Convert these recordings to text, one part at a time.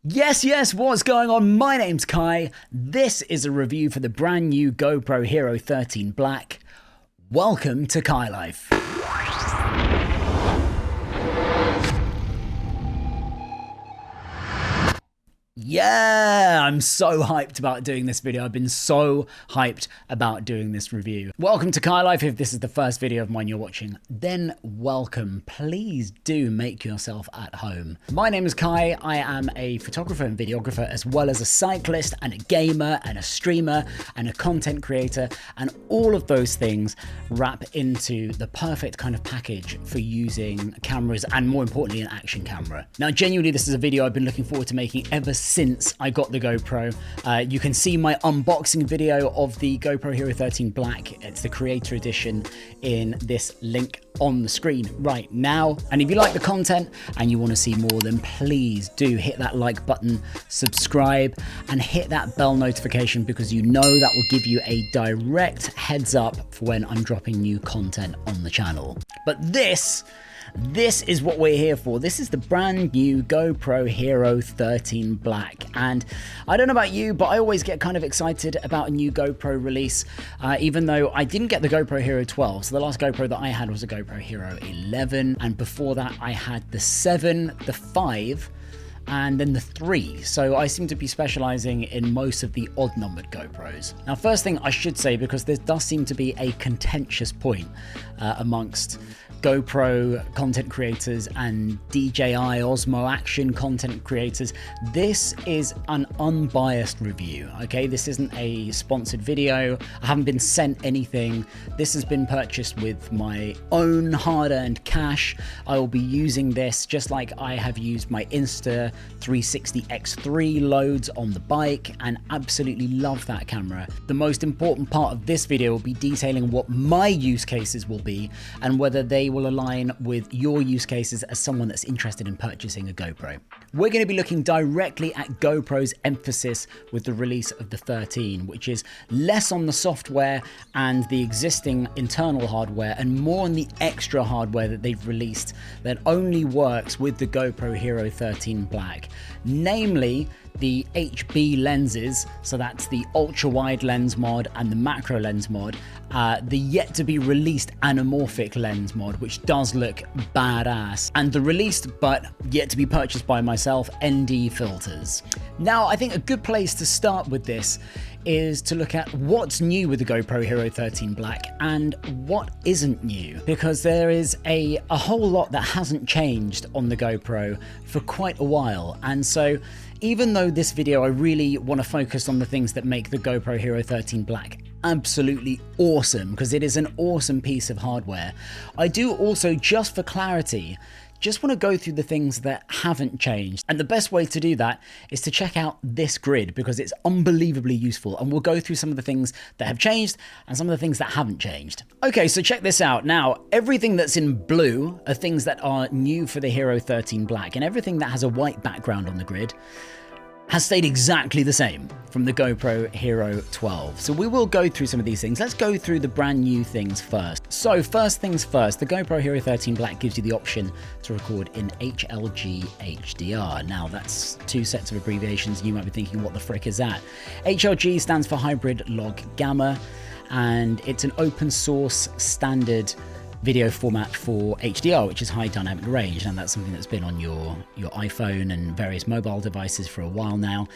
Yes, what's going on? My name's Kai. This is a review for the brand new GoPro Hero 13 Black. Welcome to CaiLife. Yeah, I'm so hyped about doing this video. I've been so hyped about doing this review. Welcome to CaiLife. If this is the first video of mine you're watching, then welcome. Please do make yourself at home. My name is Kai. I am a photographer and videographer, as well as a cyclist and a gamer and a streamer and a content creator, and all of those things wrap into the perfect kind of package for using cameras, and more importantly, an action camera. Now, genuinely, this is a video I've been looking forward to making ever since I got the GoPro. You can see my unboxing video of the GoPro Hero 13 Black. It's the creator edition in this link on the screen right now. And if you like the content and you want to see more, then please do hit that like button, subscribe, and hit that bell notification, because you know that will give you a direct heads up for when I'm dropping new content on the channel. But this is what we're here for. This is the brand new GoPro Hero 13 Black. And I don't know about you, but I always get kind of excited about a new GoPro release, even though I didn't get the GoPro Hero 12. So the last GoPro that I had was a GoPro Hero 11. And before that, I had the 7, the 5, and then the 3. So I seem to be specializing in most of the odd numbered GoPros. Now, first thing I should say, because there does seem to be a contentious point amongst GoPro content creators and DJI Osmo Action content creators, this is an unbiased review, okay? This isn't a sponsored video. I haven't been sent anything. This has been purchased with my own hard-earned cash. I will be using this just like I have used my Insta360 X3 loads on the bike, and absolutely love that camera. The most important part of this video will be detailing what my use cases will be and whether they will align with your use cases as someone that's interested in purchasing a GoPro. We're going to be looking directly at GoPro's emphasis with the release of the 13, which is less on the software and the existing internal hardware and more on the extra hardware that they've released that only works with the GoPro Hero 13 Black, namely the HB lenses. So that's the ultra wide lens mod and the macro lens mod, the yet to be released anamorphic lens mod, which does look badass, and the released but yet to be purchased by myself ND filters. Now, I think a good place to start with this is to look at what's new with the GoPro Hero 13 Black and what isn't new, because there is a whole lot that hasn't changed on the GoPro for quite a while. And so even though this video I really want to focus on the things that make the GoPro Hero 13 Black absolutely awesome, because it is an awesome piece of hardware, I do also, just for clarity, just want to go through the things that haven't changed. And the best way to do that is to check out this grid, because it's unbelievably useful, and we'll go through some of the things that have changed and some of the things that haven't changed. Okay, so check this out. Now, everything that's in blue are things that are new for the Hero 13 Black, and everything that has a white background on the grid has stayed exactly the same from the GoPro Hero 12. So we will go through some of these things. Let's go through the brand new things first. So first things first, the GoPro Hero 13 Black gives you the option to record in HLG HDR. Now, that's two sets of abbreviations. You might be thinking, what the frick is that? HLG stands for Hybrid Log Gamma, and it's an open source standard video format for HDR, which is high dynamic range, and that's something that's been on your iPhone and various mobile devices for a while now.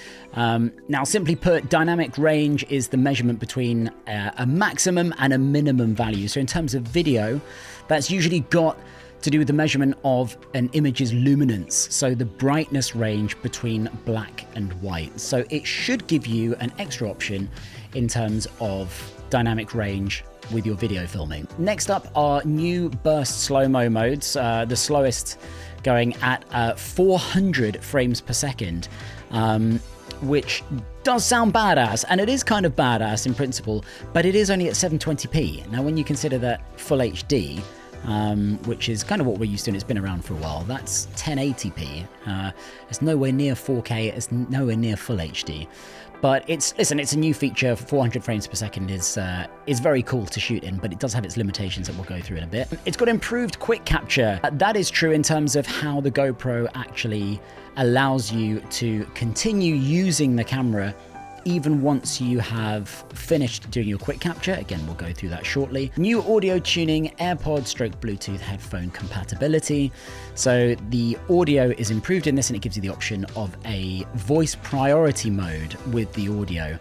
Now, simply put, dynamic range is the measurement between a maximum and a minimum value. So in terms of video, that's usually got to do with the measurement of an image's luminance, so the brightness range between black and white. So it should give you an extra option in terms of dynamic range with your video filming. Next up are new burst slow-mo modes, the slowest going at 400 frames per second, which does sound badass, and it is kind of badass in principle, but it is only at 720p. Now, when you consider that full HD which is kind of what we're used to, and it's been around for a while. That's 1080p. It's nowhere near 4K. It's nowhere near full HD. But listen, it's a new feature. 400 frames per second is very cool to shoot in, but it does have its limitations that we'll go through in a bit. It's got improved quick capture. That is true in terms of how the GoPro actually allows you to continue using the camera even once you have finished doing your quick capture. Again, we'll go through that shortly. New audio tuning, AirPod / Bluetooth headphone compatibility. So the audio is improved in this, and it gives you the option of a voice priority mode with the audio,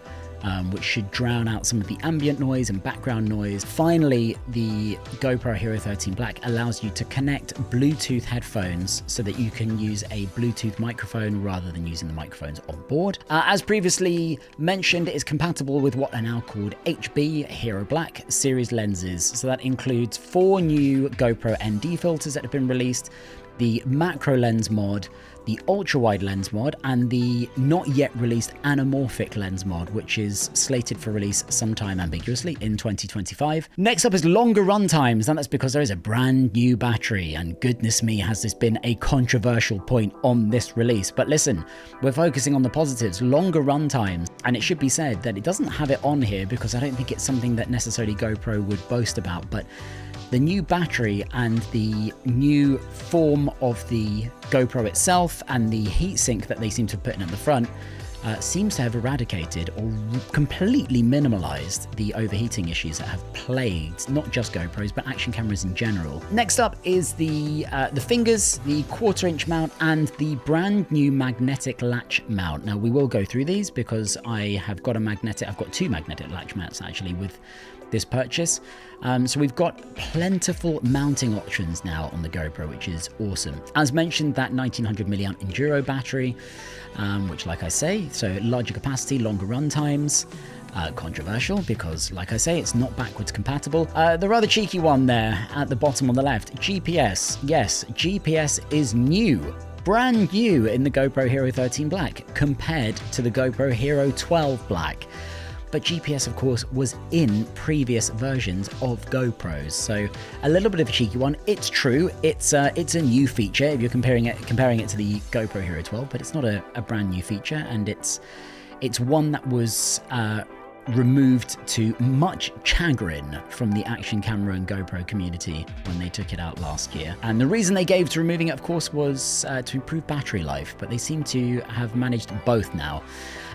which should drown out some of the ambient noise and background noise. Finally, the GoPro Hero 13 Black allows you to connect Bluetooth headphones so that you can use a Bluetooth microphone rather than using the microphones on board. As previously mentioned, it is compatible with what are now called HB Hero Black series lenses. So that includes 4 new GoPro ND filters that have been released, the macro lens mod, the ultra wide lens mod, and the not yet released anamorphic lens mod, which is slated for release sometime ambiguously in 2025. Next up is longer run times, and that's because there is a brand new battery, and goodness me, has this been a controversial point on this release. But listen, we're focusing on the positives, longer run times, and it should be said that it doesn't have it on here because I don't think it's something that necessarily GoPro would boast about, but the new battery and the new form of the GoPro itself and the heatsink that they seem to have put in at the front seems to have eradicated or completely minimalized the overheating issues that have plagued not just GoPros but action cameras in general. Next up is the fingers, the 1/4-inch mount, and the brand new magnetic latch mount. Now we will go through these because I've got 2 magnetic latch mounts actually with this purchase. So we've got plentiful mounting options now on the GoPro, which is awesome. As mentioned, that 1900 milliamp Enduro battery, which, like I say, so larger capacity, longer run times. Controversial because, like I say, it's not backwards compatible. The rather cheeky one there at the bottom on the left, GPS. Yes, GPS is new. Brand new in the GoPro Hero 13 Black compared to the GoPro Hero 12 Black. But GPS, of course, was in previous versions of GoPros, so a little bit of a cheeky one. It's true, it's a new feature if you're comparing it to the GoPro Hero 12, but it's not a brand new feature, and it's one that was removed to much chagrin from the action camera and GoPro community when they took it out last year. And the reason they gave to removing it, of course, was to improve battery life, but they seem to have managed both now.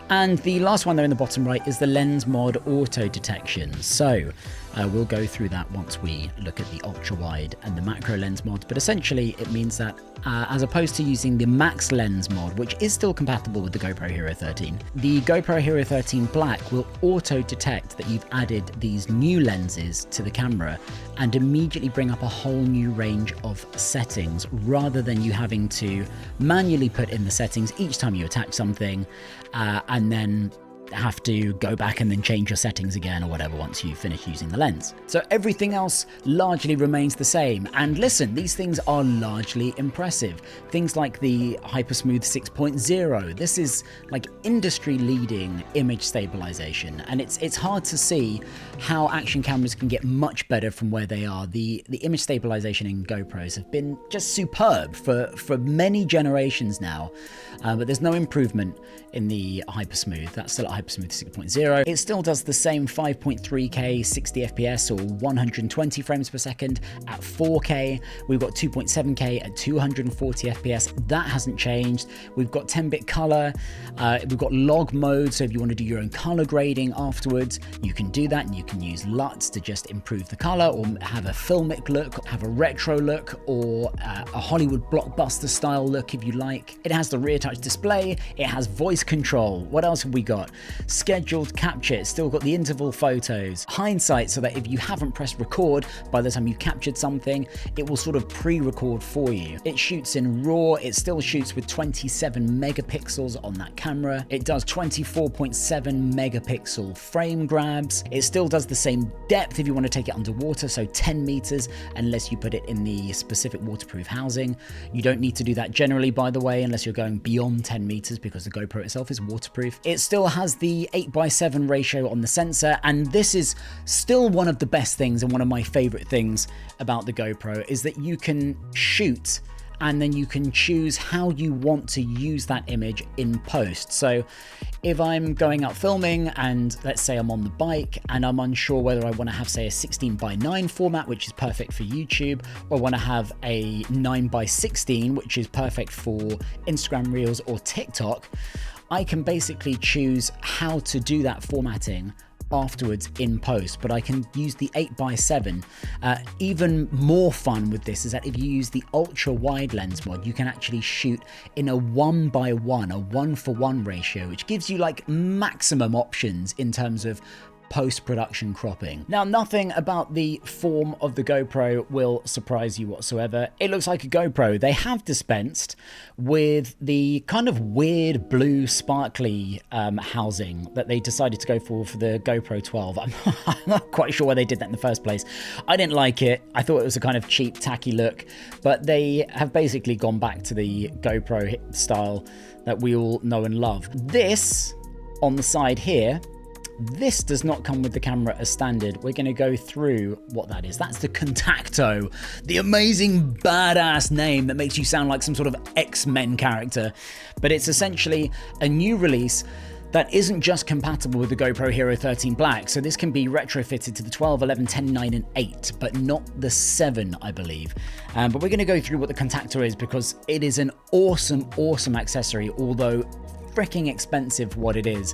And the last one there in the bottom right is the lens mod auto detection. So we'll go through that once we look at the ultra wide and the macro lens mod. But essentially it means that as opposed to using the max lens mod, which is still compatible with the GoPro Hero 13, the GoPro Hero 13 Black will auto detect that you've added these new lenses to the camera and immediately bring up a whole new range of settings rather than you having to manually put in the settings each time you attach something and then have to go back and then change your settings again or whatever once you finish using the lens. So everything else largely remains the same. And listen, these things are largely impressive. Things like the Hypersmooth 6.0. This is like industry leading image stabilization. And it's hard to see how action cameras can get much better from where they are. The image stabilization in GoPros have been just superb for many generations now. But there's no improvement in the Hypersmooth. That's still at Hypersmooth 6.0. It still does the same 5.3K 60 FPS or 120 frames per second at 4K. We've got 2.7K at 240 FPS. That hasn't changed. We've got 10-bit color. We've got log mode, so if you want to do your own color grading afterwards, you can do that, and you can use LUTs to just improve the color or have a filmic look, have a retro look, or a Hollywood blockbuster style look if you like. It has the rear touch display. It has voice control. What else have we got? Scheduled capture. It's still got the interval photos. Hindsight, so that if you haven't pressed record by the time you've captured something, it will sort of pre-record for you. It shoots in RAW. It still shoots with 27 megapixels on that camera. It does 24.7 megapixel frame grabs. It still does the same depth if you want to take it underwater, so 10 meters, unless you put it in the specific waterproof housing. You don't need to do that generally, by the way, unless you're going beyond 10 meters because the GoPro itself is waterproof. It still has the 8:7 ratio on the sensor, and this is still one of the best things and one of my favorite things about the GoPro is that you can shoot and then you can choose how you want to use that image in post. So if I'm going out filming and let's say I'm on the bike and I'm unsure whether I want to have, say, a 16:9 format, which is perfect for YouTube, or want to have a 9:16, which is perfect for Instagram Reels or TikTok, I can basically choose how to do that formatting afterwards in post, but I can use the 8:7. Even more fun with this is that if you use the ultra wide lens mod, you can actually shoot in a 1:1, a 1:1 ratio, which gives you like maximum options in terms of post-production cropping. Now, nothing about the form of the GoPro will surprise you whatsoever. It looks like a GoPro. They have dispensed with the kind of weird blue sparkly housing that they decided to go for the GoPro 12. I'm not quite sure why they did that in the first place. I didn't like it. I thought it was a kind of cheap, tacky look, but they have basically gone back to the GoPro style that we all know and love. This, on the side here, this does not come with the camera as standard. We're going to go through what that is. That's the Contacto, the amazing badass name that makes you sound like some sort of X-Men character. But it's essentially a new release that isn't just compatible with the GoPro Hero 13 Black. So this can be retrofitted to the 12, 11, 10, 9, and 8, but not the 7, I believe. But we're going to go through what the Contacto is because it is an awesome, awesome accessory, although freaking expensive for what it is.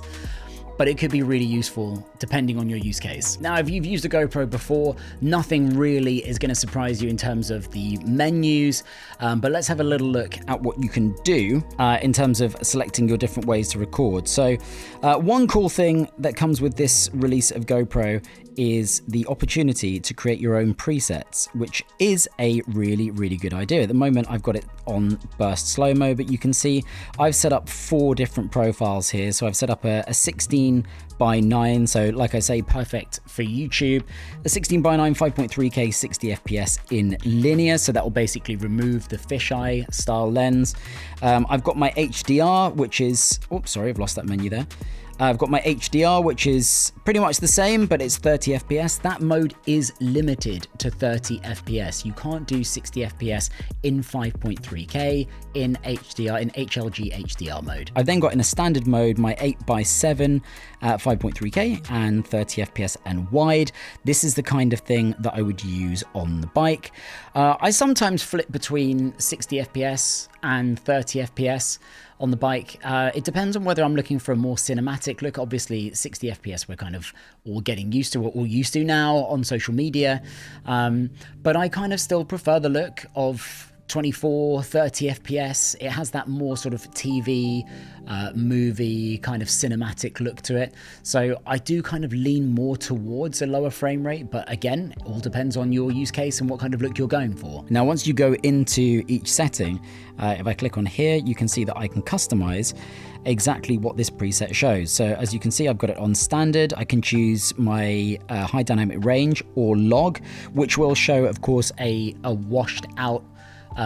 But it could be really useful depending on your use case. Now, if you've used a GoPro before, nothing really is going to surprise you in terms of the menus, but let's have a little look at what you can do in terms of selecting your different ways to record. So one cool thing that comes with this release of GoPro is the opportunity to create your own presets, which is a really, really good idea. At the moment, I've got it on burst slow-mo, but you can see I've set up 4 different profiles here. So I've set up a 16:9, so like I say, perfect for YouTube. A 16:9, 5.3K, 60 FPS in linear, so that will basically remove the fisheye style lens. I've got my HDR, which is, oops, sorry, I've lost that menu there. I've got my HDR, which is pretty much the same, but it's 30 FPS. That mode is limited to 30 FPS. You can't do 60 FPS in 5.3K in HDR, in HLG HDR mode. I've then got in a standard mode my 8:7 at 5.3K and 30 FPS and wide. This is the kind of thing that I would use on the bike. I sometimes flip between 60 FPS and 30 FPS on the bike. It depends on whether I'm looking for a more cinematic look. Obviously 60 FPS we're kind of all getting used to, what we're used to now on social media, but I kind of still prefer the look of 24, 30 FPS. It has that more sort of TV, movie kind of cinematic look to it. So I do kind of lean more towards a lower frame rate, but again, it all depends on your use case and what kind of look you're going for. Now, once you go into each setting, if I click on here, you can see that I can customize exactly what this preset shows. So as you can see, I've got it on standard. I can choose my high dynamic range or log, which will show, of course, a washed out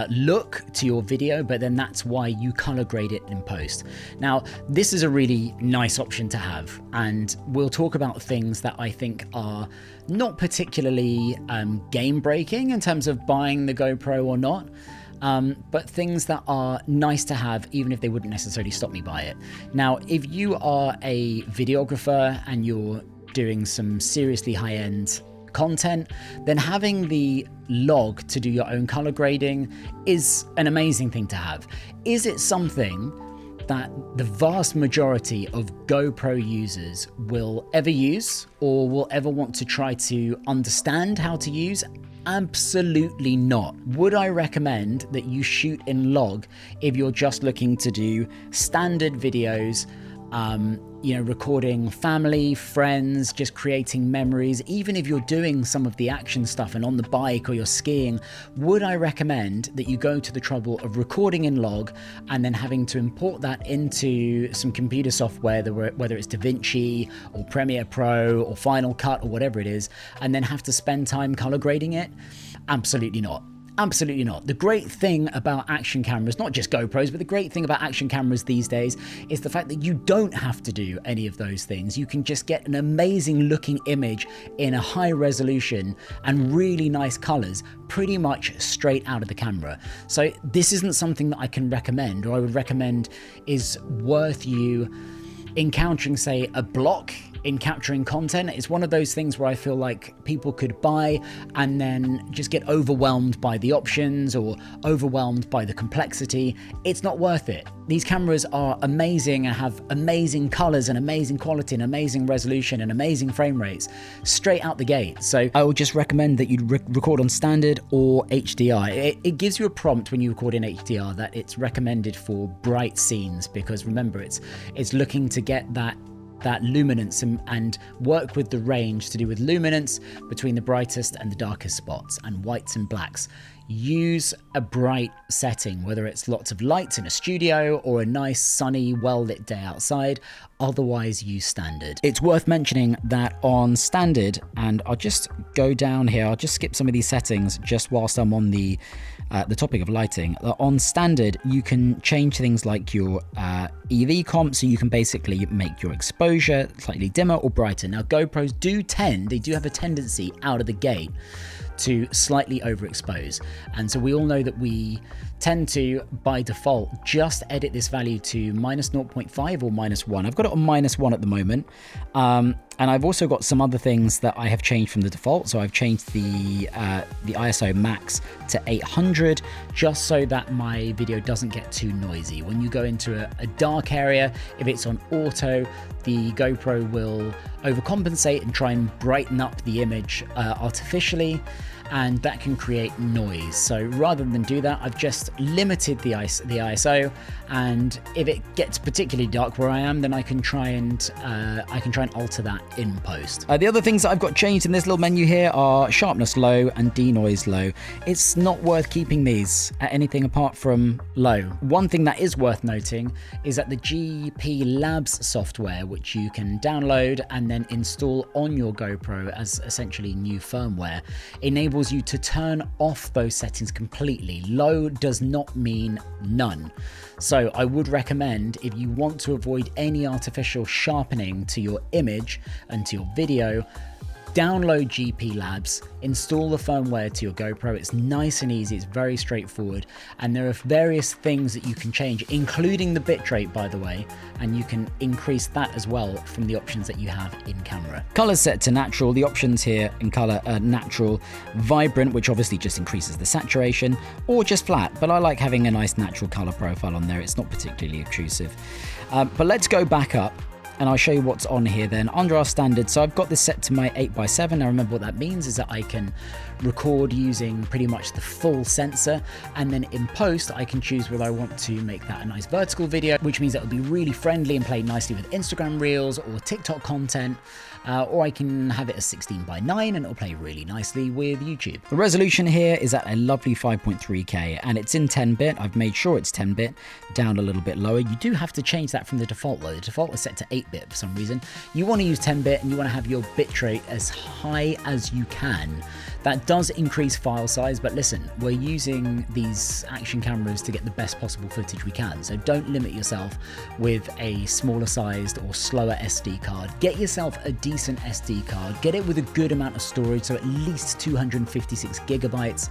look to your video, but then that's why you color grade it in post. Now, this is a really nice option to have, and we'll talk about things that I think are not particularly game breaking in terms of buying the GoPro or not, but things that are nice to have even if they wouldn't necessarily stop me by it. Now, if you are a videographer and you're doing some seriously high-end content, then having the log to do your own color grading is an amazing thing to have. Is it something that the vast majority of GoPro users will ever use or will ever want to try to understand how to use? Absolutely not. Would I recommend that you shoot in log if you're just looking to do standard videos, you know, recording family, friends, just creating memories? Even if you're doing some of the action stuff and on the bike or you're skiing, would I recommend that you go to the trouble of recording in log and then having to import that into some computer software, whether it's DaVinci or Premiere Pro or Final Cut or whatever it is, and then have to spend time color grading it? Absolutely not. Absolutely not. The great thing about action cameras, not just GoPros, but the great thing about action cameras these days is the fact that you don't have to do any of those things. You can just get an amazing looking image in a high resolution and really nice colors pretty much straight out of the camera. So this isn't something that I can recommend, or I would recommend is worth you encountering, say, a block in capturing content. It's one of those things where I feel like people could buy and then just get overwhelmed by the options or overwhelmed by the complexity. It's not worth it. These cameras are amazing and have amazing colors and amazing quality and amazing resolution and amazing frame rates straight out the gate. So I would just recommend that you record on standard or HDR. It gives you a prompt when you record in HDR that it's recommended for bright scenes, because remember, it's looking to get that luminance and work with the range to do with luminance between the brightest and the darkest spots and whites and blacks. Use a bright setting, whether it's lots of lights in a studio or a nice sunny well-lit day outside. Otherwise, use standard. It's worth mentioning that on standard, and I'll just go down here, I'll just skip some of these settings just whilst I'm on the topic of lighting. On standard, you can change things like your EV comp, so you can basically make your exposure slightly dimmer or brighter. Now, GoPros they do have a tendency out of the gate to slightly overexpose, and so we all know that we tend to, by default, just edit this value to -0.5 or -1. I've got it on -1 at the moment, and I've also got some other things that I have changed from the default. So I've changed the ISO max to 800 just so that my video doesn't get too noisy. When you go into a dark area, if it's on auto, the GoPro will overcompensate and try and brighten up the image artificially, and that can create noise. So rather than do that, I've just limited the ISO, and if it gets particularly dark where I am, then I can try and alter that in post. The other things that I've got changed in this little menu here are sharpness low and denoise low. It's not worth keeping these at anything apart from low. One thing that is worth noting is that the GP Labs software, which you can download and then install on your GoPro as essentially new firmware, enables you to turn off those settings completely. Low does not mean none. So I would recommend, if you want to avoid any artificial sharpening to your image and to your video, download GP Labs, install the firmware to your GoPro. It's nice and easy, it's very straightforward, and there are various things that you can change, including the bitrate, by the way, and you can increase that as well from the options that you have in camera. Color set to natural. The options here in color are natural, vibrant, which obviously just increases the saturation, or just flat, but I like having a nice natural color profile on there. It's not particularly obtrusive. But let's go back up, and I'll show you what's on here then. Under our standard, so I've got this set to my 8x7. Now remember what that means is that I can record using pretty much the full sensor, and then in post I can choose whether I want to make that a nice vertical video, which means that it'll be really friendly and play nicely with Instagram Reels or TikTok content, or I can have it as 16:9 and it'll play really nicely with YouTube. The resolution here is at a lovely 5.3K, and it's in 10-bit. I've made sure it's 10-bit, down a little bit lower. You do have to change that from the default though. The default is set to 8-bit for some reason. You want to use 10-bit and you want to have your bitrate as high as you can. That does increase file size, but listen, we're using these action cameras to get the best possible footage we can, so don't limit yourself with a smaller sized or slower SD card. Get yourself a decent SD card, get it with a good amount of storage, so at least 256 gigabytes,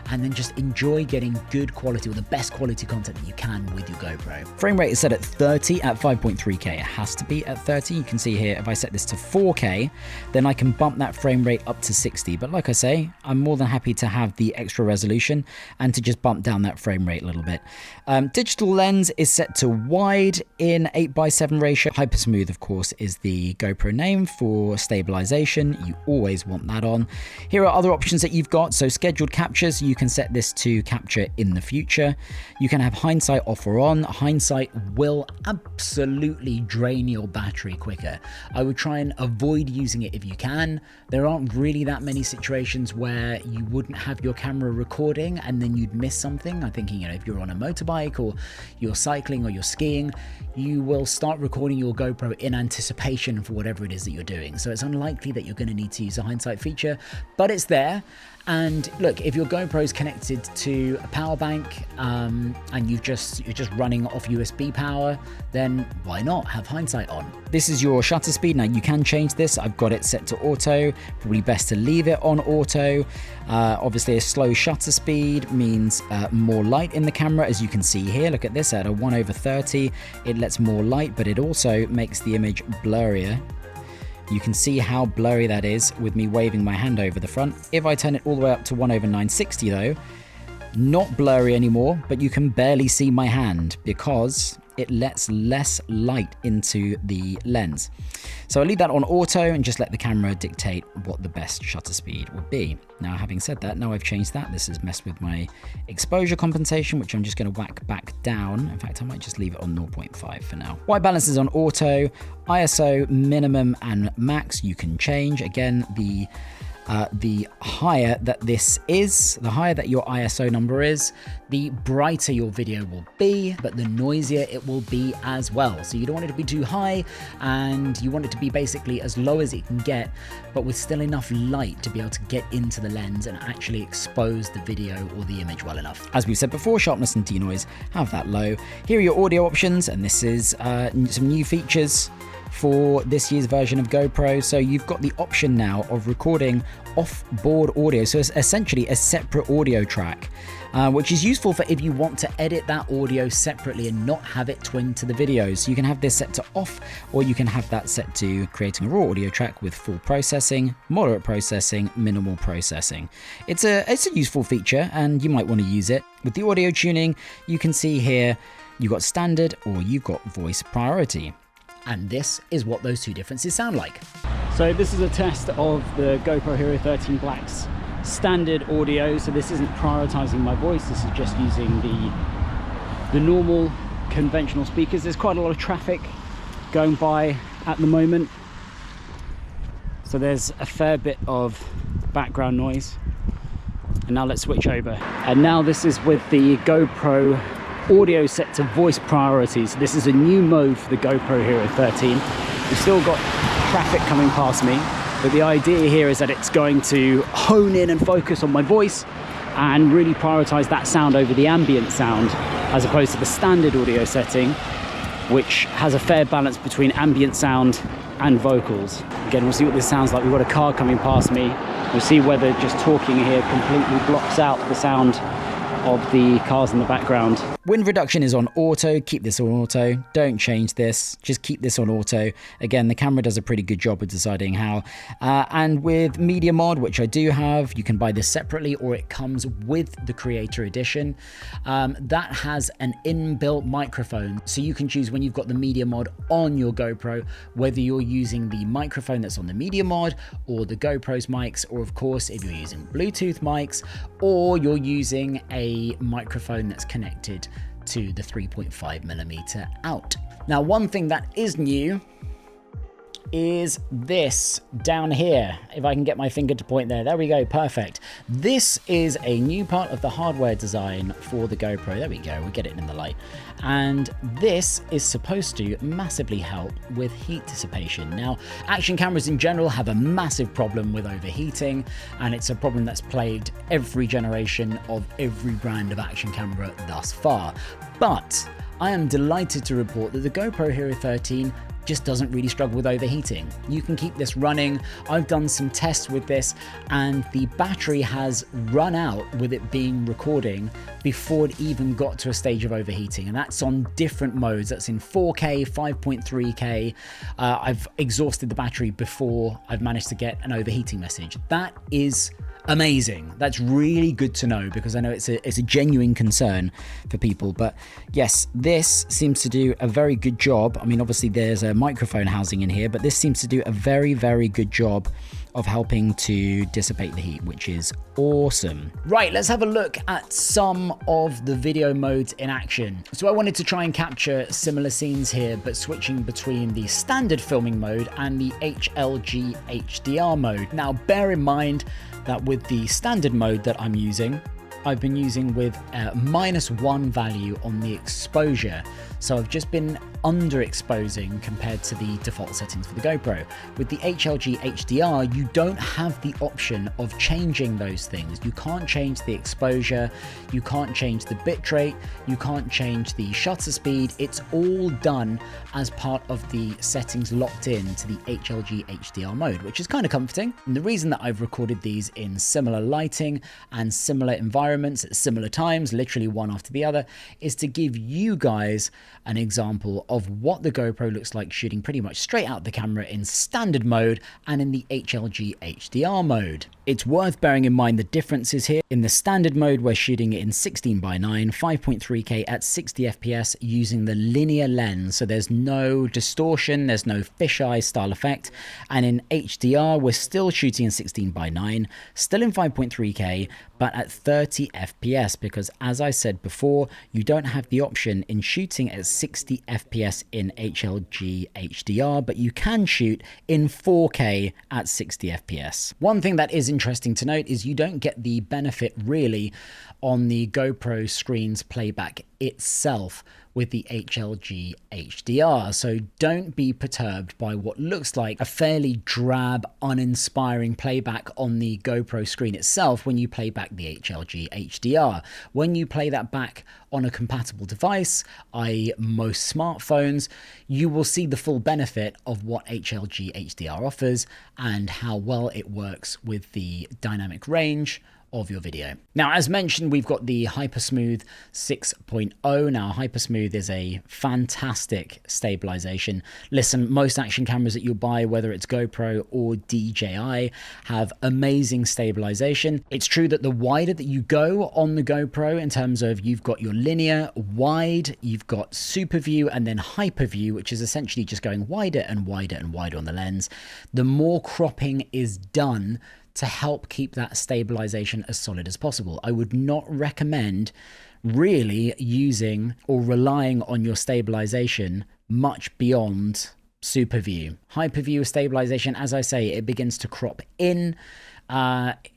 and then just enjoy getting good quality or the best quality content that you can with your GoPro. Frame rate is set at 30 at 5.3K. It has to be at 30. You can see here, if I set this to 4K, then I can bump that frame rate up to 60, but like I say, I'm more than happy to have the extra resolution and to just bump down that frame rate a little bit. Digital lens is set to wide in 8x7 ratio. Hyper smooth, of course, is the GoPro name for stabilization. You always want that on. Here are other options that you've got. So scheduled captures, you can set this to capture in the future. You can have hindsight off or on. Hindsight will absolutely drain your battery quicker. I would try and avoid using it if you can. There aren't really that many situations where you wouldn't have your camera recording and then you'd miss something. I'm thinking, if you're on a motorbike or you're cycling or you're skiing, you will start recording your GoPro in anticipation for whatever it is that you're doing. So it's unlikely that you're going to need to use a hindsight feature, but it's there. And look, if your GoPro is connected to a power bank and you're just running off USB power, then why not have hindsight on? This is your shutter speed. Now you can change this. I've got it set to auto. Probably best to leave it on auto. Obviously a slow shutter speed means more light in the camera, as you can see here. Look at this, at a 1/30, it lets more light, but it also makes the image blurrier. You can see how blurry that is with me waving my hand over the front. If I turn it all the way up to 1/960 though, not blurry anymore, but you can barely see my hand because it lets less light into the lens. So I'll leave that on auto and just let the camera dictate what the best shutter speed would be. Now, having said that, now I've changed that. This has messed with my exposure compensation, which I'm just going to whack back down. In fact, I might just leave it on 0.5 for now. White balance is on auto. ISO minimum and max you can change. Again, the higher that this is, the higher that your ISO number is, the brighter your video will be, but the noisier it will be as well. So you don't want it to be too high, and you want it to be basically as low as it can get, but with still enough light to be able to get into the lens and actually expose the video or the image well enough. As we've said before, sharpness and denoise, have that low. Here are your audio options, and this is some new features for this year's version of GoPro. So you've got the option now of recording off-board audio, so it's essentially a separate audio track, which is useful for if you want to edit that audio separately and not have it twinned to the video. So you can have this set to off, or you can have that set to creating a raw audio track with full processing, moderate processing, minimal processing. It's a useful feature, and you might want to use it. With the audio tuning, you can see here you've got standard or you've got voice priority. And this is what those two differences sound like. So this is a test of the GoPro Hero 13 Black's standard audio. So this isn't prioritizing my voice, this is just using the normal conventional speakers. There's quite a lot of traffic going by at the moment, so there's a fair bit of background noise. And now let's switch over. And now this is with the GoPro audio set to voice priority. So this is a new mode for the GoPro Hero 13. We've still got traffic coming past me, but the idea here is that it's going to hone in and focus on my voice and really prioritize that sound over the ambient sound, as opposed to the standard audio setting, which has a fair balance between ambient sound and vocals. Again, we'll see what this sounds like. We've got a car coming past me. We'll see whether just talking here completely blocks out the sound of the cars in the background. Wind reduction is on auto. Keep this on auto. Don't change this. Just keep this on auto. Again, the camera does a pretty good job of deciding how. And with Media Mod, which I do have, you can buy this separately or it comes with the Creator Edition. That has an inbuilt microphone. So you can choose when you've got the Media Mod on your GoPro, whether you're using the microphone that's on the Media Mod or the GoPro's mics, or of course, if you're using Bluetooth mics, or you're using a microphone that's connected to the 3.5mm out. Now, one thing that is new is this down here. If I can get my finger to point there we go, perfect. This is a new part of the hardware design for the GoPro. There we go, we'll get it in the light. And this is supposed to massively help with heat dissipation. Now, action cameras in general have a massive problem with overheating, and it's a problem that's plagued every generation of every brand of action camera thus far. But I am delighted to report that the GoPro Hero 13 just doesn't really struggle with overheating. You can keep this running. I've done some tests with this, and the battery has run out with it being recording before it even got to a stage of overheating, and that's on different modes. That's in 4K, 5.3K. I've exhausted the battery before I've managed to get an overheating message. That is amazing. That's really good to know, because I know it's a genuine concern for people. But yes, this seems to do a very good job. I mean, obviously there's a microphone housing in here, but this seems to do a very, very good job of helping to dissipate the heat, which is awesome. Right, let's have a look at some of the video modes in action. So I wanted to try and capture similar scenes here, but switching between the standard filming mode and the HLG HDR mode. Now, bear in mind that with the standard mode that I'm using, I've been using with a -1 value on the exposure. So I've just been underexposing compared to the default settings for the GoPro. With the HLG HDR, you don't have the option of changing those things. You can't change the exposure, you can't change the bitrate, you can't change the shutter speed. It's all done as part of the settings locked in to the HLG HDR mode, which is kind of comforting. And the reason that I've recorded these in similar lighting and similar environments at similar times, literally one after the other, is to give you guys an example of what the GoPro looks like shooting pretty much straight out the camera in standard mode and in the HLG HDR mode. It's worth bearing in mind the differences here. In the standard mode, we're shooting it in 16:9, 5.3K at 60 FPS using the linear lens. So there's no distortion, there's no fisheye style effect. And in HDR, we're still shooting in 16:9, still in 5.3K, but at 30 FPS, because as I said before, you don't have the option in shooting at 60 FPS in HLG HDR, but you can shoot in 4K at 60 FPS. One thing that is interesting to note is you don't get the benefit really on the GoPro screen's playback itself with the HLG HDR. So don't be perturbed by what looks like a fairly drab, uninspiring playback on the GoPro screen itself when you play back the HLG HDR. When you play that back on a compatible device, i.e. most smartphones, you will see the full benefit of what HLG HDR offers and how well it works with the dynamic range of your video. Now, as mentioned, we've got the Hypersmooth 6.0. Now, Hypersmooth is a fantastic stabilization. Listen, most action cameras that you'll buy, whether it's GoPro or DJI, have amazing stabilization. It's true that the wider that you go on the GoPro, in terms of you've got your linear, wide, you've got super view, and then hyper view, which is essentially just going wider and wider and wider on the lens, the more cropping is done to help keep that stabilization as solid as possible. I would not recommend really using or relying on your stabilization much beyond super view. Hyper view stabilization, as I say, it begins to crop in.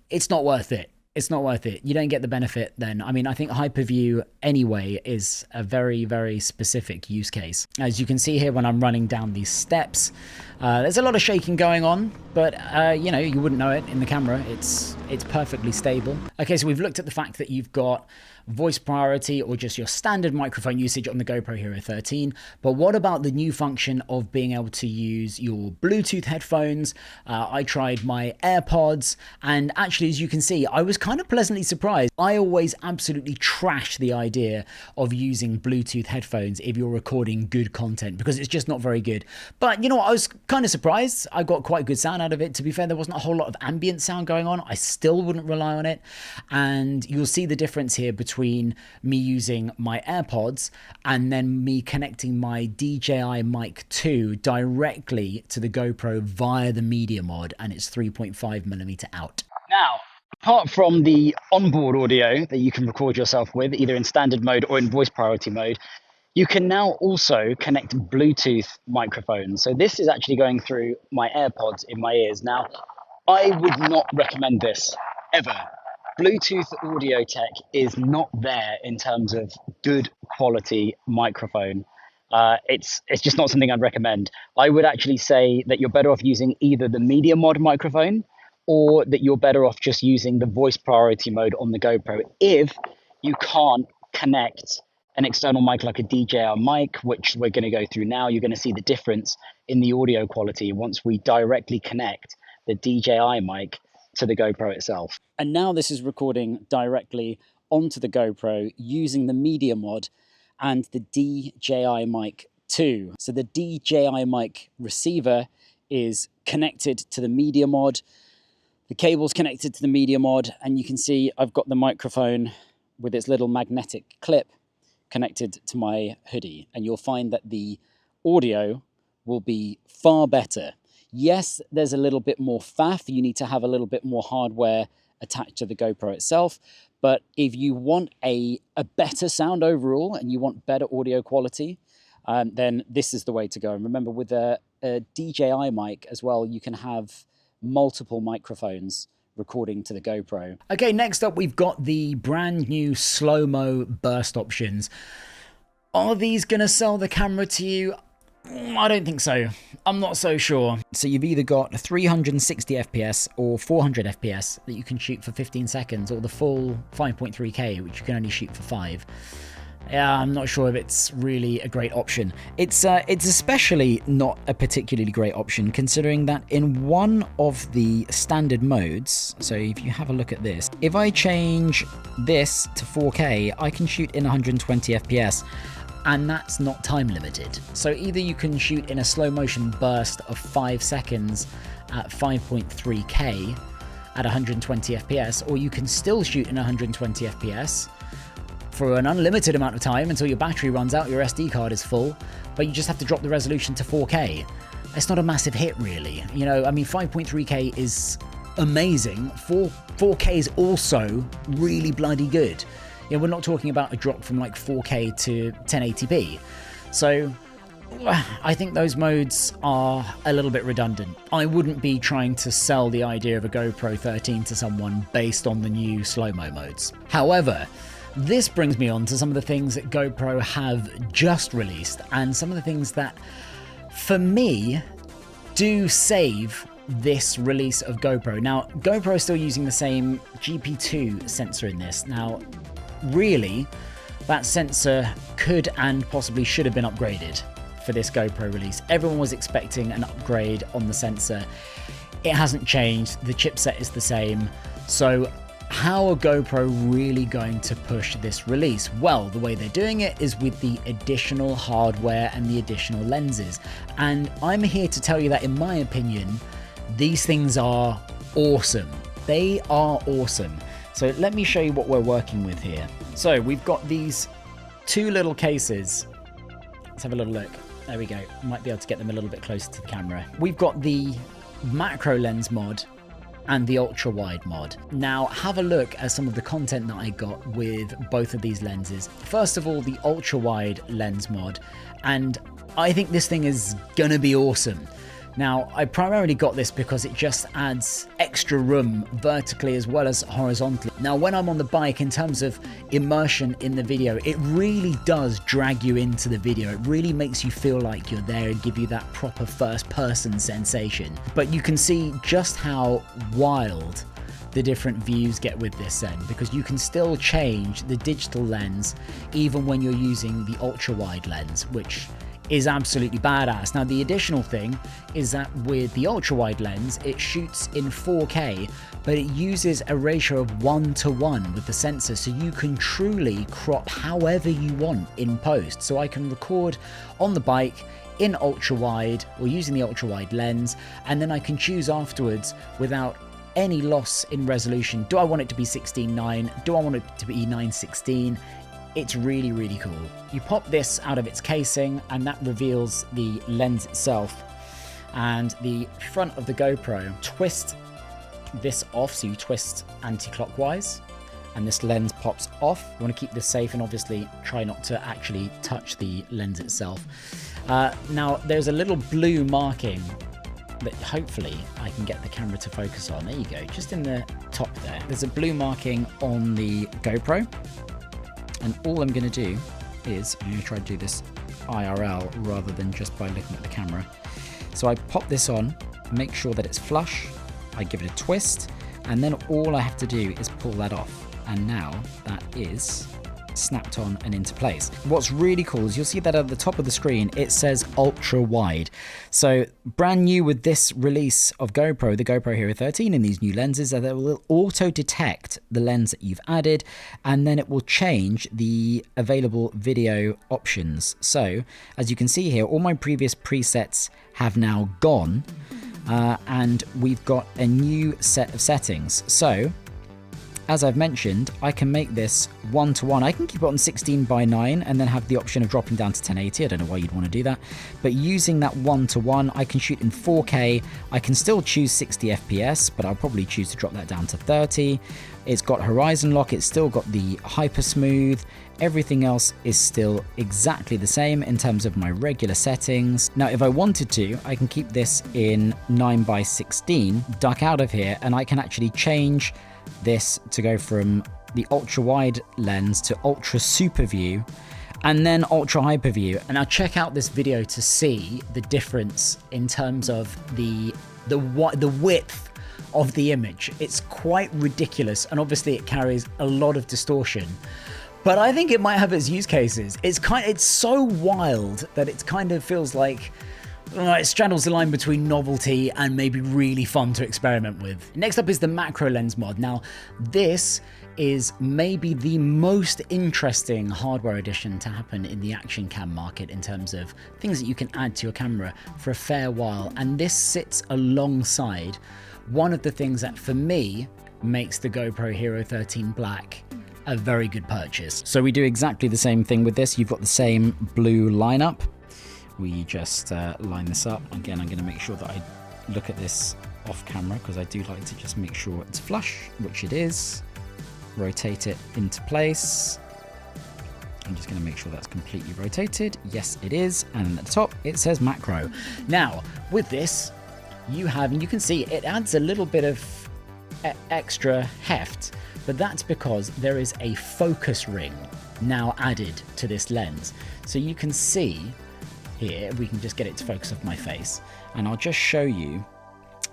It's not worth it. It's not worth it. You don't get the benefit then. I mean, I think hyperview anyway is a very, very specific use case. As you can see here when I'm running down these steps, there's a lot of shaking going on, but you know, you wouldn't know it in the camera. It's perfectly stable. Okay, so we've looked at the fact that you've got voice priority or just your standard microphone usage on the GoPro Hero 13. But what about the new function of being able to use your Bluetooth headphones? I tried my AirPods, and actually, as you can see, I was kind of pleasantly surprised. I always absolutely trash the idea of using Bluetooth headphones if you're recording good content, because it's just not very good. But you know what, I was kind of surprised. I got quite good sound out of it. To be fair, there wasn't a whole lot of ambient sound going on. I still wouldn't rely on it. And you'll see the difference here between me using my AirPods and then me connecting my DJI Mic 2 directly to the GoPro via the media mod, and it's 3.5mm out. Now, apart from the onboard audio that you can record yourself with, either in standard mode or in voice priority mode, you can now also connect Bluetooth microphones. So this is actually going through my AirPods in my ears. Now, I would not recommend this ever. Bluetooth audio tech is not there in terms of good quality microphone. It's just not something I'd recommend. I would actually say that you're better off using either the media mod microphone, or that you're better off just using the voice priority mode on the GoPro if you can't connect an external mic like a DJI mic, which we're going to go through now. You're going to see the difference in the audio quality once we directly connect the DJI mic to the GoPro itself. And now this is recording directly onto the GoPro using the media mod and the DJI Mic 2. So the DJI Mic receiver is connected to the media mod. The cable's connected to the media mod, and you can see I've got the microphone with its little magnetic clip connected to my hoodie. And you'll find that the audio will be far better. Yes, there's a little bit more faff. You need to have a little bit more hardware attached to the GoPro itself. But if you want a better sound overall and you want better audio quality, then this is the way to go. And remember, with a DJI mic as well, you can have multiple microphones recording to the GoPro. Okay, next up we've got the brand new slow-mo burst options. Are these gonna sell the camera to you? I don't think so. I'm not so sure. So you've either got 360 FPS or 400 FPS that you can shoot for 15 seconds, or the full 5.3K, which you can only shoot for 5. Yeah, I'm not sure if it's really a great option. It's especially not a particularly great option, considering that in one of the standard modes, so if you have a look at this, if I change this to 4K, I can shoot in 120 FPS, and that's not time limited. So either you can shoot in a slow motion burst of 5 seconds at 5.3K at 120 FPS, or you can still shoot in 120 FPS for an unlimited amount of time until your battery runs out, your SD card is full, but you just have to drop the resolution to 4K. It's not a massive hit, really. You know, I mean, 5.3K is amazing. 4K is also really bloody good. You know, we're not talking about a drop from like 4K to 1080p. So I think those modes are a little bit redundant. I wouldn't be trying to sell the idea of a GoPro 13 to someone based on the new slow-mo modes. However, this brings me on to some of the things that GoPro have just released, and some of the things that, for me, do save this release of GoPro. Now, GoPro is still using the same GP2 sensor in this. Now, really, that sensor could and possibly should have been upgraded for this GoPro release. Everyone was expecting an upgrade on the sensor. It hasn't changed. The chipset is the same. So how are GoPro really going to push this release? Well, the way they're doing it is with the additional hardware and the additional lenses. And I'm here to tell you that, in my opinion, these things are awesome. They are awesome. So let me show you what we're working with here. So we've got these two little cases. Let's have a little look. There we go. Might be able to get them a little bit closer to the camera. We've got the macro lens mod and the ultra wide mod. Now have a look at some of the content that I got with both of these lenses. First of all, the ultra wide lens mod, and I think this thing is gonna be awesome. Now, I primarily got this because it just adds extra room vertically as well as horizontally. Now, when I'm on the bike, in terms of immersion in the video, it really does drag you into the video. It really makes you feel like you're there and give you that proper first-person sensation. But you can see just how wild the different views get with this then, because you can still change the digital lens even when you're using the ultra-wide lens, which is absolutely badass. Now, the additional thing is that with the ultra-wide lens, it shoots in 4K, but it uses a ratio of 1:1 with the sensor, so you can truly crop however you want in post. So I can record on the bike in ultra-wide or using the ultra-wide lens, and then I can choose afterwards without any loss in resolution. Do I want it to be 16:9? Do I want it to be 9:16? It's really, really cool. You pop this out of its casing and that reveals the lens itself and the front of the GoPro. Twist this off, so you twist anti-clockwise and this lens pops off. You want to keep this safe and obviously try not to actually touch the lens itself. Now there's a little blue marking that hopefully I can get the camera to focus on. There you go, just in the top there. There's a blue marking on the GoPro. And all I'm going to do is, I'm going to try to do this IRL rather than just by looking at the camera. So I pop this on, make sure that it's flush, I give it a twist, and then all I have to do is pull that off. And now that is snapped on and into place. What's really cool is you'll see that at the top of the screen it says ultra wide. So brand new with this release of GoPro, the GoPro Hero 13 in these new lenses, that it will auto detect the lens that you've added, and then it will change the available video options. So as you can see here, all my previous presets have now gone, and we've got a new set of settings. So as I've mentioned, I can make this 1:1. I can keep it on 16:9 and then have the option of dropping down to 1080. I don't know why you'd want to do that. But using that 1:1, I can shoot in 4K. I can still choose 60 FPS, but I'll probably choose to drop that down to 30. It's got horizon lock. It's still got the hyper smooth. Everything else is still exactly the same in terms of my regular settings. Now, if I wanted to, I can keep this in 9:16, duck out of here, and I can actually change this to go from the ultra wide lens to ultra super view and then ultra hyper view. And now check out this video to see the difference in terms of the width of the image. It's quite ridiculous, and obviously it carries a lot of distortion, but I think it might have its use cases. It's so wild that it kind of feels like it straddles the line between novelty and maybe really fun to experiment with. Next up is the macro lens mod. Now, this is maybe the most interesting hardware addition to happen in the action cam market in terms of things that you can add to your camera for a fair while. And this sits alongside one of the things that, for me, makes the GoPro Hero 13 Black a very good purchase. So we do exactly the same thing with this. You've got the same blue lineup. We just line this up. Again, I'm going to make sure that I look at this off camera because I do like to just make sure it's flush, which it is. Rotate it into place. I'm just going to make sure that's completely rotated. Yes, it is. And at the top, it says macro. Now, with this, you have, and you can see it adds a little bit of extra heft, but that's because there is a focus ring now added to this lens. So you can see here, we can just get it to focus off my face, and I'll just show you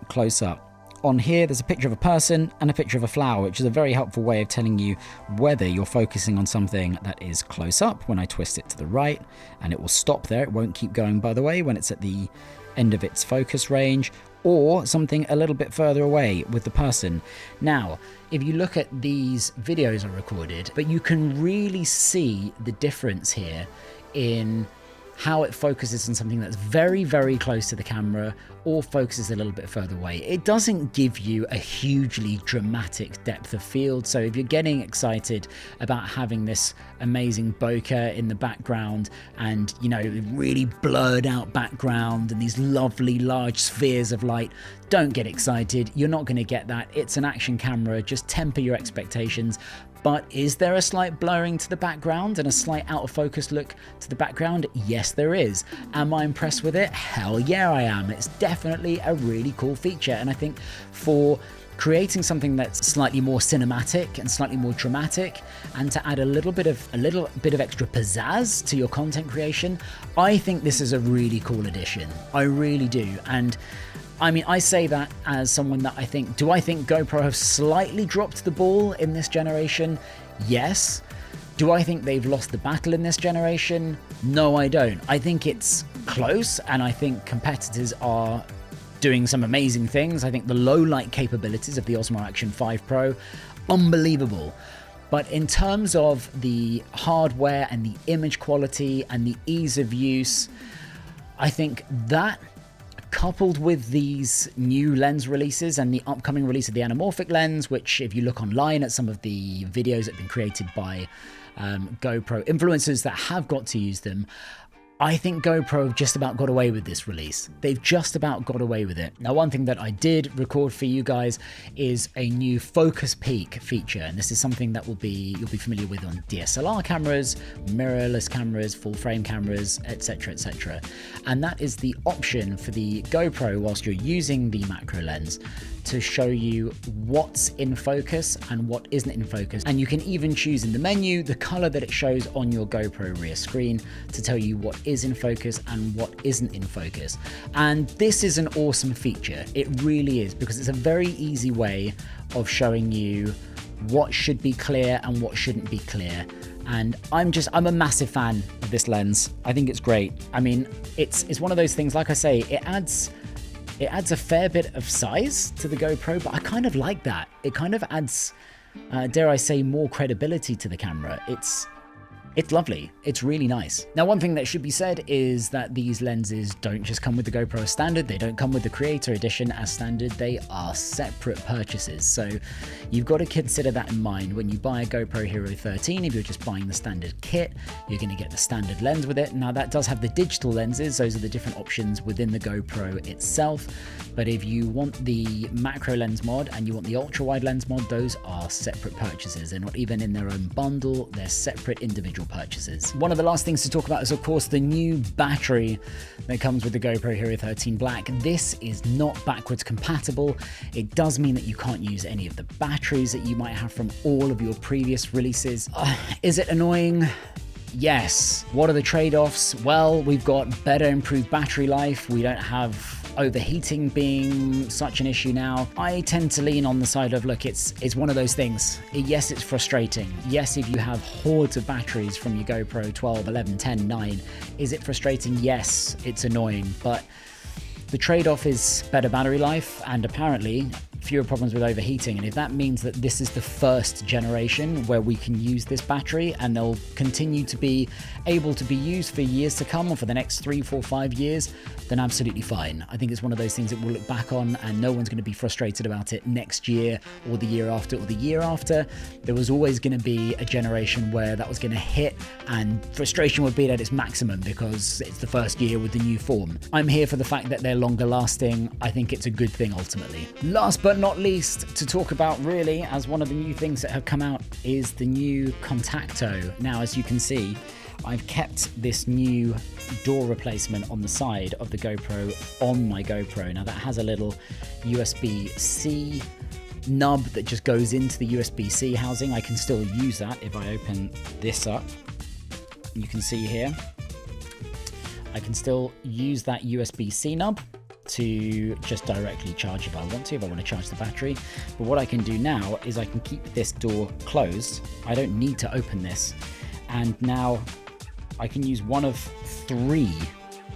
close up. On here, there's a picture of a person and a picture of a flower, which is a very helpful way of telling you whether you're focusing on something that is close up when I twist it to the right, and it will stop there. It won't keep going, by the way, when it's at the end of its focus range, or something a little bit further away with the person. Now, if you look at these videos I recorded, but you can really see the difference here in how it focuses on something that's very, very close to the camera or focuses a little bit further away. It doesn't give you a hugely dramatic depth of field. So if you're getting excited about having this amazing bokeh in the background and, you know, really blurred out background and these lovely large spheres of light, don't get excited. You're not going to get that. It's an action camera. Just temper your expectations. But is there a slight blurring to the background and a slight out of focus look to the background? Yes, there is. Am I impressed with it? Hell yeah, I am. It's definitely a really cool feature. And I think for creating something that's slightly more cinematic and slightly more dramatic, and to add a little bit of extra pizzazz to your content creation, I think this is a really cool addition. I really do. And I mean, I say that as someone that do I think GoPro have slightly dropped the ball in this generation? Yes. Do I think they've lost the battle in this generation? No, I don't. I think it's close, and I think competitors are doing some amazing things. I think the low light capabilities of the Osmo Action 5 Pro, unbelievable. But in terms of the hardware and the image quality and the ease of use, I think that, coupled with these new lens releases and the upcoming release of the anamorphic lens, which if you look online at some of the videos that have been created by GoPro influencers that have got to use them, I think GoPro have just about got away with this release. They've just about got away with it. Now, one thing that I did record for you guys is a new focus peak feature, and this is something that you'll be familiar with on DSLR cameras, mirrorless cameras, full frame cameras, etc., etc. And that is the option for the GoPro whilst you're using the macro lens to show you what's in focus and what isn't in focus. And you can even choose in the menu the color that it shows on your GoPro rear screen to tell you what is in focus and what isn't in focus. And this is an awesome feature. It really is, because it's a very easy way of showing you what should be clear and what shouldn't be clear. And I'm a massive fan of this lens. I think it's great. I mean, it's one of those things, like I say, it adds a fair bit of size to the GoPro, but I kind of like that. It kind of adds, dare I say, more credibility to the camera. It's lovely. It's really nice. Now, one thing that should be said is that these lenses don't just come with the GoPro as standard. They don't come with the Creator Edition as standard. They are separate purchases. So you've got to consider that in mind. When you buy a GoPro Hero 13, if you're just buying the standard kit, you're going to get the standard lens with it. Now, that does have the digital lenses. Those are the different options within the GoPro itself. But if you want the macro lens mod and you want the ultra wide lens mod, those are separate purchases. They're not even in their own bundle. They're separate individual purchases. One of the last things to talk about is, of course, the new battery that comes with the GoPro Hero 13 Black. This is not backwards compatible. It does mean that you can't use any of the batteries that you might have from all of your previous releases. Is it annoying? Yes. What are the trade-offs? Well, we've got better improved battery life. We don't have overheating being such an issue now. I tend to lean on the side of, look, it's one of those things. Yes, it's frustrating. Yes, if you have hordes of batteries from your GoPro 12, 11, 10, 9, is it frustrating? Yes, it's annoying, but the trade-off is better battery life and apparently fewer problems with overheating. And if that means that this is the first generation where we can use this battery and they'll continue to be able to be used for years to come, or for the next 3, 4, 5 years, then absolutely fine. I think it's one of those things that we'll look back on and no one's going to be frustrated about it next year or the year after or the year after. There was always going to be a generation where that was going to hit and frustration would be at its maximum because it's the first year with the new form. I'm here for the fact that they're longer lasting. I think it's a good thing ultimately. Last but not least to talk about, really, as one of the new things that have come out, is the new Contacto. Now, as you can see, I've kept this new door replacement on the side of the GoPro on my GoPro. Now, that has a little USB-C nub that just goes into the USB-C housing. I can still use that if I open this up. You can see here, I can still use that USB-C nub to just directly charge if I want to charge the battery. But what I can do now is I can keep this door closed. I don't need to open this. And now I can use one of 3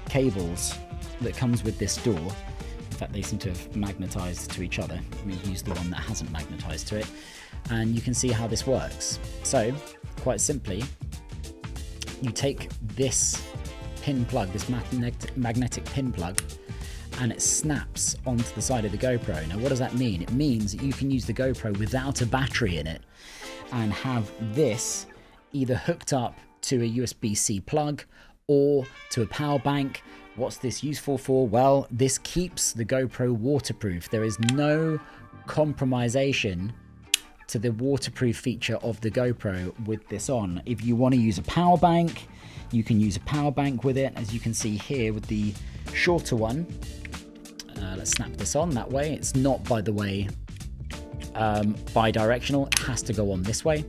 cables that comes with this door. In fact, they seem to have magnetized to each other. Let me use the one that hasn't magnetized to it. And you can see how this works. So, quite simply, you take this pin plug, this magnetic pin plug, and it snaps onto the side of the GoPro. Now, what does that mean? It means that you can use the GoPro without a battery in it and have this either hooked up to a USB-C plug or to a power bank. What's this useful for? Well, this keeps the GoPro waterproof. There is no compromisation to the waterproof feature of the GoPro with this on. If you want to use a power bank, you can use a power bank with it, as you can see here with the shorter one. Let's snap this on that way. It's not, by the way, bi-directional. It has to go on this way.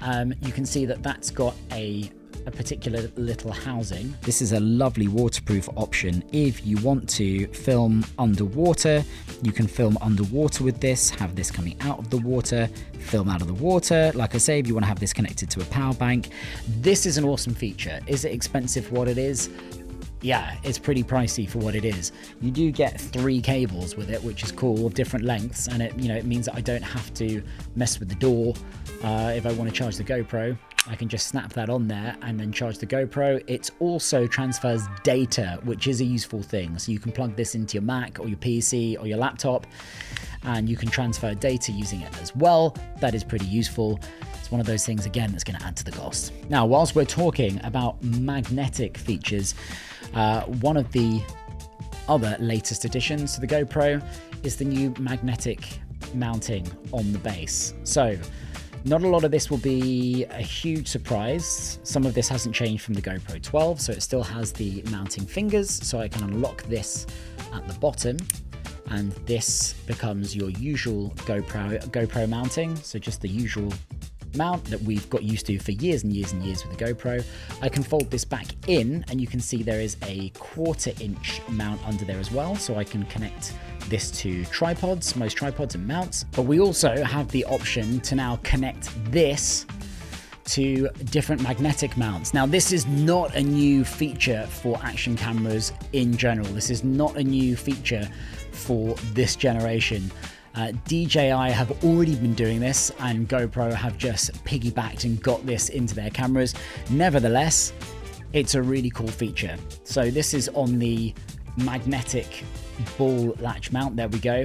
You can see that that's got a particular little housing. This is a lovely waterproof option. If you want to film underwater, you can film underwater with this, have this coming out of the water, film out of the water. Like I say, if you want to have this connected to a power bank, this is an awesome feature. Is it expensive for what it is? Yeah, it's pretty pricey for what it is. You do get 3 cables with it, which is cool, of different lengths, and it means that I don't have to mess with the door. If I want to charge the GoPro, I can just snap that on there and then charge the GoPro. It also transfers data, which is a useful thing. So you can plug this into your Mac or your PC or your laptop, and you can transfer data using it as well. That is pretty useful. It's one of those things, again, that's going to add to the cost. Now, whilst we're talking about magnetic features, one of the other latest additions to the GoPro is the new magnetic mounting on the base. So, not a lot of this will be a huge surprise. Some of this hasn't changed from the GoPro 12, so it still has the mounting fingers, so I can unlock this at the bottom, and this becomes your usual GoPro mounting, so just the usual mount that we've got used to for years and years and years with the GoPro. I can fold this back in, and you can see there is a 1/4 inch mount under there as well, so I can connect this to tripods, most tripods and mounts. But we also have the option to now connect this to different magnetic mounts. Now, this is not a new feature for action cameras in general. This is not a new feature for this generation. DJI have already been doing this, and GoPro have just piggybacked and got this into their cameras. Nevertheless, it's a really cool feature. So this is on the magnetic ball latch mount. There we go.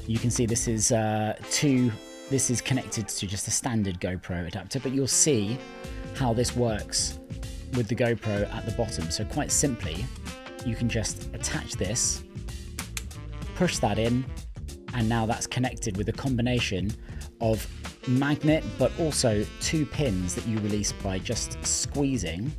You can see this is this is connected to just a standard GoPro adapter, but you'll see how this works with the GoPro at the bottom. So quite simply, you can just attach this, push that in, and now that's connected with a combination of magnet, but also 2 pins that you release by just squeezing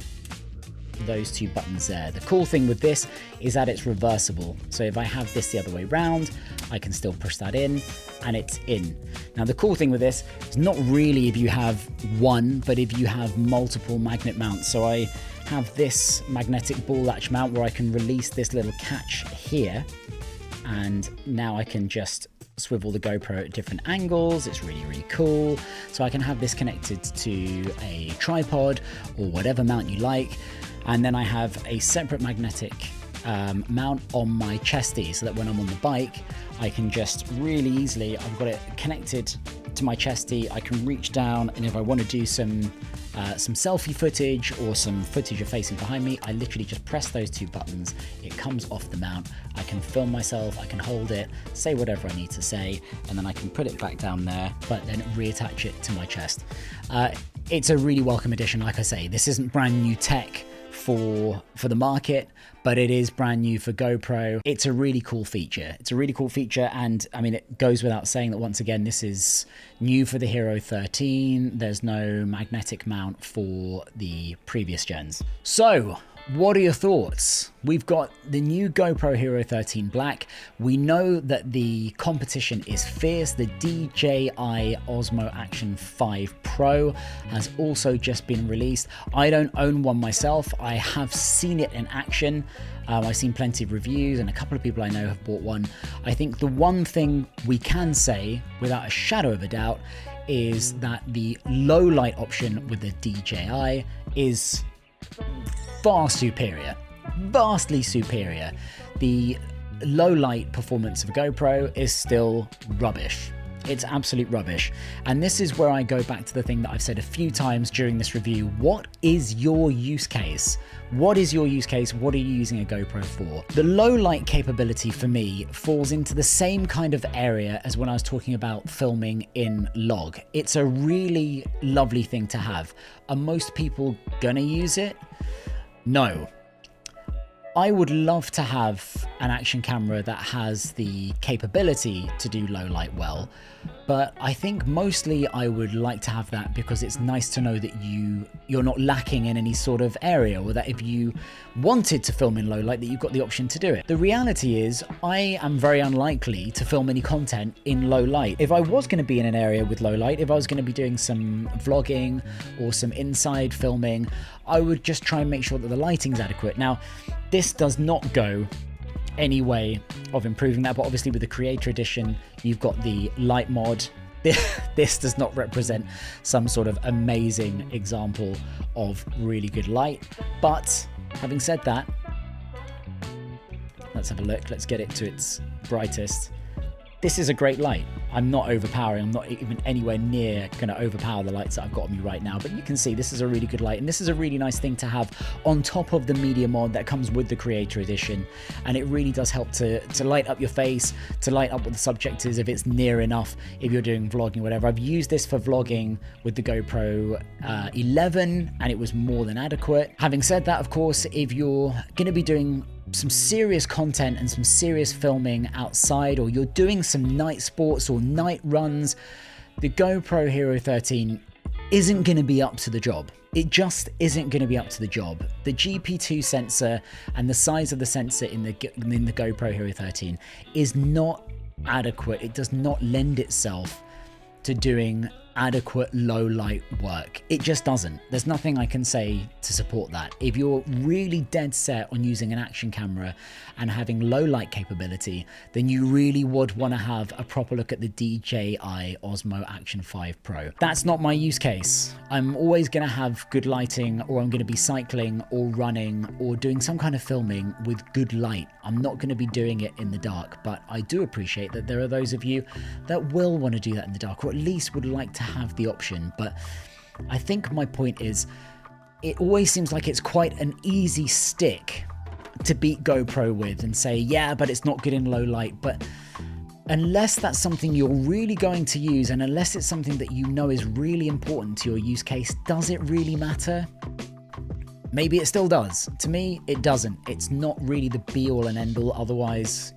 those 2 buttons there. The cool thing with this is that it's reversible. So if I have this the other way round, I can still push that in and it's in. Now the cool thing with this is not really if you have one, but if you have multiple magnet mounts. So I have this magnetic ball latch mount where I can release this little catch here, and now I can just swivel the GoPro at different angles. It's really, really cool. So I can have this connected to a tripod or whatever mount you like. And then I have a separate magnetic mount on my chesty, so that when I'm on the bike, I can just really easily, I've got it connected to my chesty, I can reach down, and if I want to do some selfie footage or some footage of facing behind me, I literally just press those 2 buttons, it comes off the mount, I can film myself, I can hold it, say whatever I need to say, and then I can put it back down there, but then reattach it to my chest. It's a really welcome addition. Like I say, this isn't brand new tech for the market, but it is brand new for GoPro. It's a really cool feature. It's a really cool feature, and I mean, it goes without saying that once again, this is new for the Hero 13. There's no magnetic mount for the previous gens. So what are your thoughts? We've got the new GoPro Hero 13 Black. We know that the competition is fierce. The DJI Osmo Action 5 Pro has also just been released. I don't own one myself. I have seen it in action. I've seen plenty of reviews, and a couple of people I know have bought one. I think the one thing we can say without a shadow of a doubt is that the low light option with the DJI is far superior, vastly superior. The low light performance of a GoPro is still rubbish. It's absolute rubbish. And this is where I go back to the thing that I've said a few times during this review. What is your use case? What is your use case? What are you using a GoPro for? The low light capability for me falls into the same kind of area as when I was talking about filming in log. It's a really lovely thing to have. Are most people gonna use it? No. I would love to have an action camera that has the capability to do low light well, but I think mostly I would like to have that because it's nice to know that you're not lacking in any sort of area, or that if you wanted to film in low light that you've got the option to do it. The reality is I am very unlikely to film any content in low light. If I was going to be in an area with low light, if I was going to be doing some vlogging or some inside filming, I would just try and make sure that the lighting's adequate. Now, this does not go any way of improving that, but obviously with the Creator Edition, you've got the light mod. This does not represent some sort of amazing example of really good light. But having said that, let's have a look. Let's get it to its brightest. This is a great light. I'm not overpowering. I'm not even anywhere near going to overpower the lights that I've got on me right now. But you can see this is a really good light. And this is a really nice thing to have on top of the media mod that comes with the Creator Edition. And it really does help to light up your face, to light up what the subject is if it's near enough, if you're doing vlogging or whatever. I've used this for vlogging with the GoPro 11 and it was more than adequate. Having said that, of course, if you're going to be doing some serious content and some serious filming outside, or you're doing some night sports or night runs, the GoPro Hero 13 isn't going to be up to the job. It just isn't going to be up to the job. The GP2 sensor and the size of the sensor in the GoPro Hero 13 is not adequate. It does not lend itself to doing adequate low light work. It just doesn't. There's nothing I can say to support that. If you're really dead set on using an action camera and having low light capability, then you really would want to have a proper look at the DJI Osmo Action 5 Pro. That's not my use case. I'm always going to have good lighting, or I'm going to be cycling or running or doing some kind of filming with good light. I'm not going to be doing it in the dark, but I do appreciate that there are those of you that will want to do that in the dark, or at least would like to have the option. But I think my point is, it always seems like it's quite an easy stick to beat GoPro with and say, yeah, but it's not good in low light. But unless that's something you're really going to use, and unless it's something that you know is really important to your use case, does it really matter? Maybe it still does. To me, it doesn't. It's not really the be all and end all. Otherwise,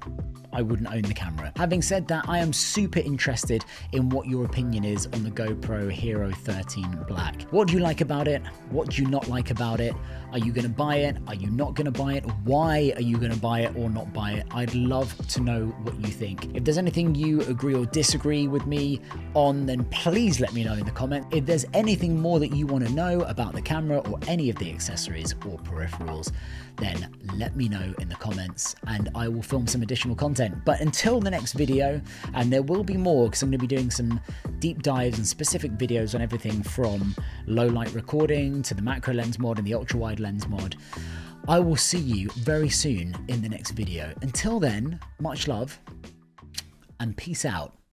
I wouldn't own the camera. Having said that, I am super interested in what your opinion is on the GoPro Hero 13 Black. What do you like about it? What do you not like about it? Are you gonna buy it? Are you not gonna buy it? Why are you gonna buy it or not buy it? I'd love to know what you think. If there's anything you agree or disagree with me on, then please let me know in the comment. If there's anything more that you wanna know about the camera or any of the accessories or peripherals, then let me know in the comments and I will film some additional content. But until the next video, and there will be more because I'm going to be doing some deep dives and specific videos on everything from low light recording to the macro lens mod and the ultra wide lens mod, I will see you very soon in the next video. Until then, much love and peace out.